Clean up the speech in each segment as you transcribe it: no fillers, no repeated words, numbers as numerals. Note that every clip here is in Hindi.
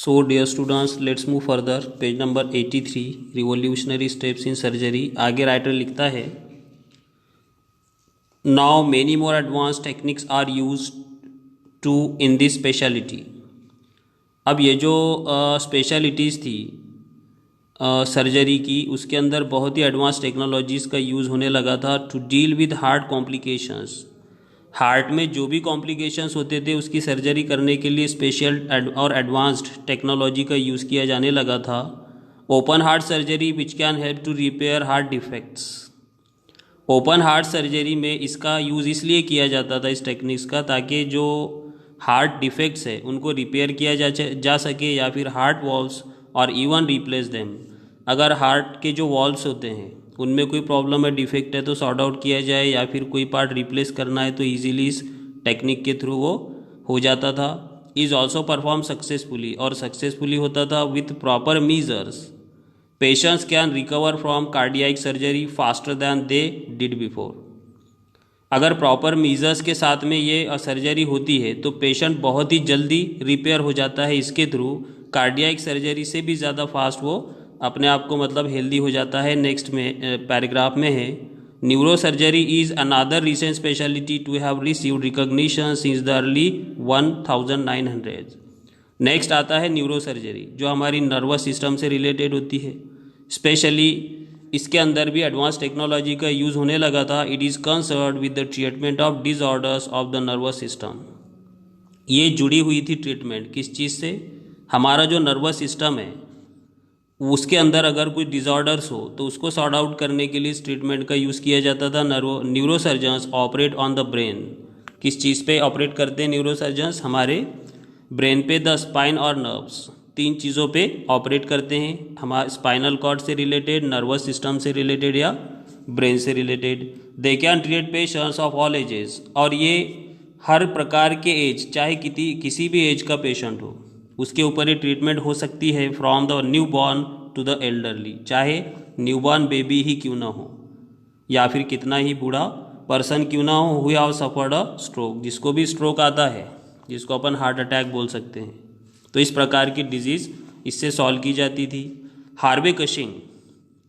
So dear students, let's move further. Page number 83, revolutionary steps in surgery. आगे राइटर लिखता है, now many more advance techniques are use to in this speciality. अब ये जो स्पेशलिटीज़ थी सर्जरी की, उसके अंदर बहुत ही एडवांस टेक्नोलॉजीज़ का यूज़ होने लगा था to deal with heart complications. Heart में जो भी कॉम्प्लिकेशंस होते थे उसकी सर्जरी करने के लिए स्पेशल और एडवांस्ड टेक्नोलॉजी का यूज़ किया जाने लगा था. Open heart surgery which can help to repair heart defects. Open heart surgery में इसका यूज़ इसलिए किया जाता था इस टेक्निक्स का, ताकि जो हार्ट डिफेक्ट्स है उनको रिपेयर किया जा सके, या फिर हार्ट वॉल्व्स और इवन रिप्लेस देम. अगर हार्ट के जो वॉल्व्स होते हैं उनमें कोई प्रॉब्लम है, डिफेक्ट है, तो सॉर्ट आउट किया जाए, या फिर कोई पार्ट रिप्लेस करना है तो इजीली इस टेक्निक के थ्रू वो हो जाता था. इज़ ऑल्सो परफॉर्म सक्सेसफुली, और सक्सेसफुली होता था with proper measures. Patients can recover from cardiac surgery faster than they did before. अगर प्रॉपर मीजर्स के साथ में ये सर्जरी होती है तो पेशेंट बहुत ही जल्दी रिपेयर हो जाता है. इसके थ्रू कार्डियाक सर्जरी से भी ज़्यादा फास्ट वो अपने आप को मतलब हेल्दी हो जाता है. नेक्स्ट में पैराग्राफ में है, neurosurgery is another recent speciality to have received recognition since the early 1900. Next आता है न्यूरो सर्जरी, जो हमारी नर्वस सिस्टम से रिलेटेड होती है. स्पेशली इसके अंदर भी एडवांस टेक्नोलॉजी का यूज़ होने लगा था. It is concerned with the treatment of disorders of the nervous system. ये जुड़ी हुई थी ट्रीटमेंट किस चीज़ से, हमारा जो नर्वस सिस्टम है उसके अंदर अगर कोई डिसऑर्डर्स हो तो उसको सॉर्ट आउट करने के लिए इस ट्रीटमेंट का यूज़ किया जाता था. Neuro surgeons operate on the brain. किस चीज़ पे ऑपरेट करते हैं न्यूरो सर्जन्स, हमारे ब्रेन पे, द स्पाइन और नर्व्स, तीन चीज़ों पे ऑपरेट करते हैं. हमारे स्पाइनल कॉर्ड से रिलेटेड, नर्वस सिस्टम से रिलेटेड या ब्रेन से related. They can treat patients of all ages, और ये हर प्रकार के एज, चाहे किसी भी एज का पेशेंट हो उसके ऊपर ये ट्रीटमेंट हो सकती है. From the newborn to the elderly, चाहे न्यू बॉर्न बेबी ही क्यों ना हो, या फिर कितना ही बूढ़ा पर्सन क्यों ना हो, who have suffered a stroke, जिसको भी स्ट्रोक आता है, जिसको अपन हार्ट अटैक बोल सकते हैं. तो इस प्रकार की डिजीज़ इससे सॉल्व की जाती थी. Harvey Cushing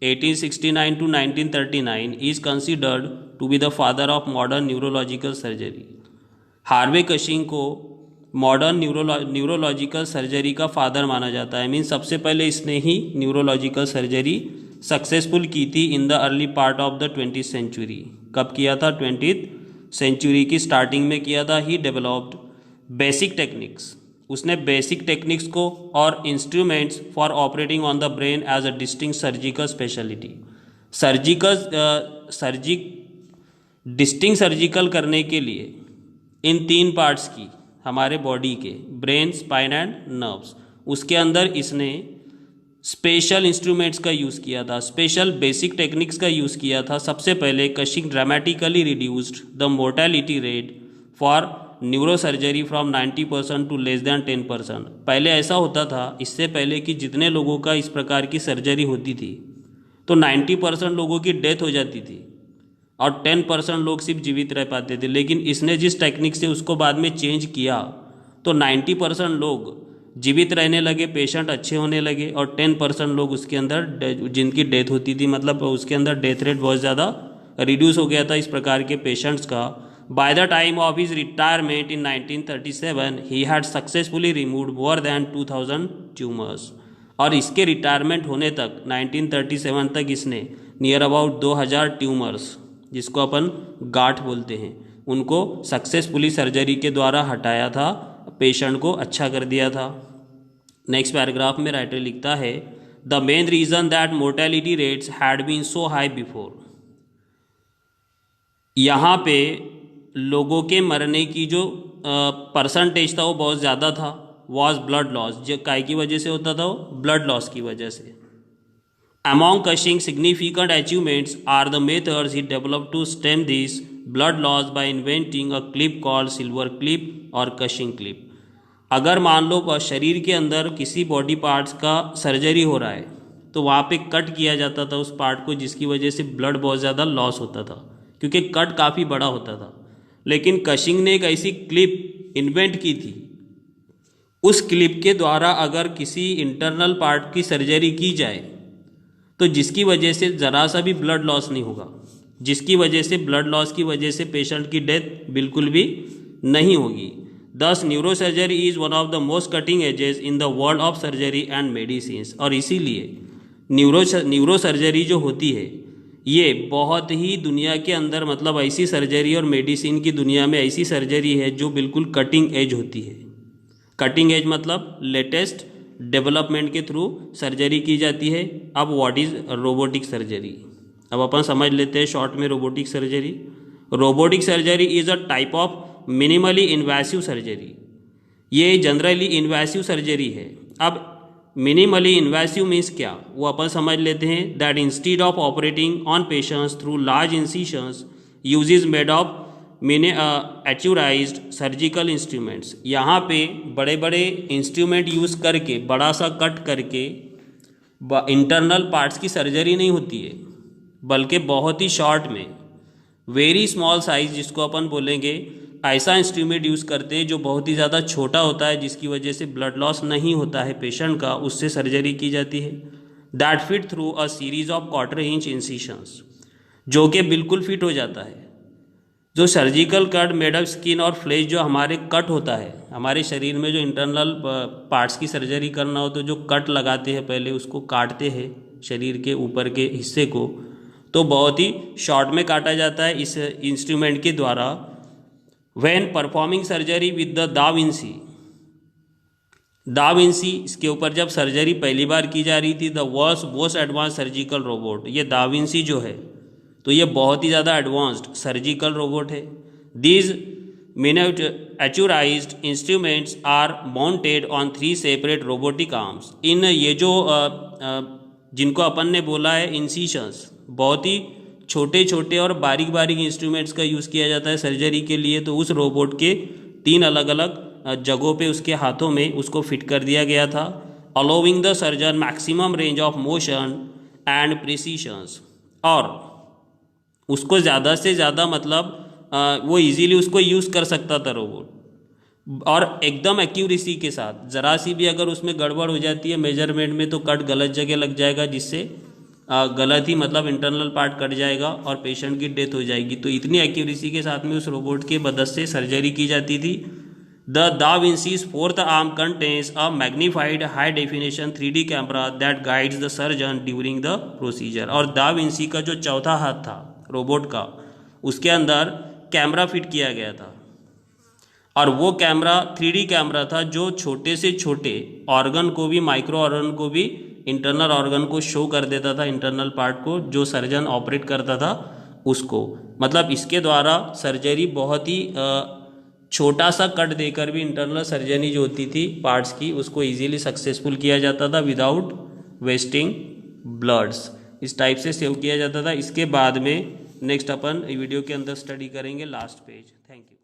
1869 to 1939 is considered to be the father of modern neurological surgery. Harvey Cushing को मॉडर्न न्यूरोलॉजिकल सर्जरी का फादर माना जाता है. मीन सबसे पहले इसने ही न्यूरोलॉजिकल सर्जरी सक्सेसफुल की थी in the early part of the 20th century. कब किया था, 20th सेंचुरी की स्टार्टिंग में किया था. ही डेवलप्ड बेसिक टेक्निक्स, उसने बेसिक टेक्निक्स को और instruments for operating on the brain as a distinct surgical speciality. Distinct surgical करने के लिए इन तीन पार्ट्स की, हमारे बॉडी के, ब्रेन, स्पाइन एंड नर्व्स, उसके अंदर इसने स्पेशल इंस्ट्रूमेंट्स का यूज़ किया था, स्पेशल बेसिक टेक्निक्स का यूज़ किया था. सबसे पहले Cushing dramatically reduced the mortality rate for neuro surgery from 90% to less than 10%. पहले ऐसा होता था, इससे पहले कि जितने लोगों का इस प्रकार की सर्जरी होती थी तो 90% लोगों की डेथ हो जाती थी और 10% लोग सिर्फ जीवित रह पाते थे. लेकिन इसने जिस टेक्निक से उसको बाद में चेंज किया तो 90% लोग जीवित रहने लगे, पेशेंट अच्छे होने लगे, और 10% लोग उसके अंदर जिनकी डेथ होती थी, मतलब उसके अंदर डेथ रेट बहुत ज़्यादा रिड्यूस हो गया था इस प्रकार के पेशेंट्स का. By the time of his retirement in 1937 he had successfully removed more than 2000 tumours. और इसके रिटायरमेंट होने तक 1937 तक इसने नियर अबाउट 2000 ट्यूमर्स, जिसको अपन गांठ बोलते हैं, उनको सक्सेसफुली सर्जरी के द्वारा हटाया था, पेशेंट को अच्छा कर दिया था. नेक्स्ट पैराग्राफ में राइटर लिखता है, the main reason that mortality rates had been so high before. यहाँ पे लोगों के मरने की जो परसेंटेज था वो बहुत ज़्यादा था. वॉज ब्लड लॉस, जो काय की वजह से होता था, वो ब्लड लॉस की वजह से. Among Cushing's significant achievements are the methods he developed to stem this blood loss by inventing a clip called silver clip और Cushing clip. अगर मान लो शरीर के अंदर किसी बॉडी पार्ट्स का सर्जरी हो रहा है तो वहाँ पे कट किया जाता था उस पार्ट को, जिसकी वजह से ब्लड बहुत ज़्यादा लॉस होता था क्योंकि कट काफ़ी बड़ा होता था. लेकिन कशिंग ने एक ऐसी क्लिप इन्वेंट की थी, उस क्लिप के द्वारा अगर किसी इंटरनल पार्ट की सर्जरी की जाए तो जिसकी वजह से ज़रा सा भी ब्लड लॉस नहीं होगा, जिसकी वजह से ब्लड लॉस की वजह से पेशेंट की डेथ बिल्कुल भी नहीं होगी। This neurosurgery is one of the most cutting edges in the world of surgery and medicines. और इसीलिए न्यूरोसर्जरी जो होती है ये बहुत ही दुनिया के अंदर, मतलब ऐसी सर्जरी और मेडिसिन की दुनिया में ऐसी सर्जरी है जो बिल्कुल कटिंग एज होती है। कटिंग एज मतलब लेटेस्ट डेवलपमेंट के थ्रू सर्जरी की जाती है। अब व्हाट इज़ रोबोटिक सर्जरी, अब अपन समझ लेते हैं शॉर्ट में robotic surgery. Robotic surgery is a type of minimally invasive surgery. ये जनरली इन्वेसिव सर्जरी है। अब मिनिमली इन्वेसिव मीन्स क्या, वो अपन समझ लेते हैं। That instead of operating on patients through large incisions uses made of miniaturized surgical instruments. यहाँ पे बड़े बड़े इंस्ट्रूमेंट यूज़ करके, बड़ा सा कट करके इंटरनल पार्ट्स की सर्जरी नहीं होती है, बल्कि बहुत ही शॉर्ट में वेरी स्मॉल साइज जिसको अपन बोलेंगे, ऐसा इंस्ट्रूमेंट यूज़ करते हैं जो बहुत ही ज़्यादा छोटा होता है, जिसकी वजह से ब्लड लॉस नहीं होता है पेशेंट का, उससे सर्जरी की जाती है। That fit through a series of 1/4 inch incisions, जो कि बिल्कुल फिट हो जाता है। जो surgical cut made of skin और फ्लेश जो हमारे कट होता है, हमारे शरीर में जो इंटरनल पार्ट्स की सर्जरी करना हो तो जो कट लगाते हैं, पहले उसको काटते हैं शरीर के ऊपर के हिस्से को, तो बहुत ही शॉर्ट में काटा जाता है इस इंस्ट्रूमेंट के द्वारा। When performing surgery with the da Vinci, इसके ऊपर जब सर्जरी पहली बार की जा रही थी, the world's most advance surgical robot, ये दा विंसी जो है तो ये बहुत ही ज़्यादा एडवांस्ड सर्जिकल रोबोट है। These miniaturized instruments are mounted on 3 separate robotic arms. इन ये जो जिनको अपन ने बोला है इंसिशंस, बहुत ही छोटे छोटे और बारीक बारीक इंस्ट्रूमेंट्स का यूज़ किया जाता है सर्जरी के लिए। तो उस रोबोट के 3 अलग अलग जगहों पे उसके हाथों में उसको फिट कर दिया गया था, allowing the surgeon maximum range of motion and precisions. और उसको ज़्यादा से ज़्यादा मतलब वो इजीली उसको यूज़ कर सकता था रोबोट, और एकदम एक्यूरेसी के साथ। ज़रा सी भी अगर उसमें गड़बड़ हो जाती है मेजरमेंट में तो कट गलत जगह लग जाएगा, जिससे गलत ही मतलब इंटरनल पार्ट कट जाएगा और पेशेंट की डेथ हो जाएगी। तो इतनी एक्यूरेसी के साथ में उस रोबोट के मदद से सर्जरी की जाती थी। द दा विंसी's 4th arm contains a magnified high definition 3D camera that guides the surgeon during the procedure। और दा विंसी का जो चौथा हाथ था रोबोट का, उसके अंदर कैमरा फिट किया गया था, और वो कैमरा 3D कैमरा था जो छोटे से छोटे ऑर्गन को भी, माइक्रो ऑर्गन को भी, इंटरनल ऑर्गन को शो कर देता था, इंटरनल पार्ट को जो सर्जन ऑपरेट करता था उसको। मतलब इसके द्वारा सर्जरी बहुत ही छोटा सा कट देकर भी इंटरनल सर्जरी जो होती थी पार्ट्स की, उसको इजीली सक्सेसफुल किया जाता था विदाउट वेस्टिंग ब्लड्स। इस टाइप से सेव किया जाता था। इसके बाद में नेक्स्ट अपन वीडियो के अंदर स्टडी करेंगे लास्ट पेज। Thank you.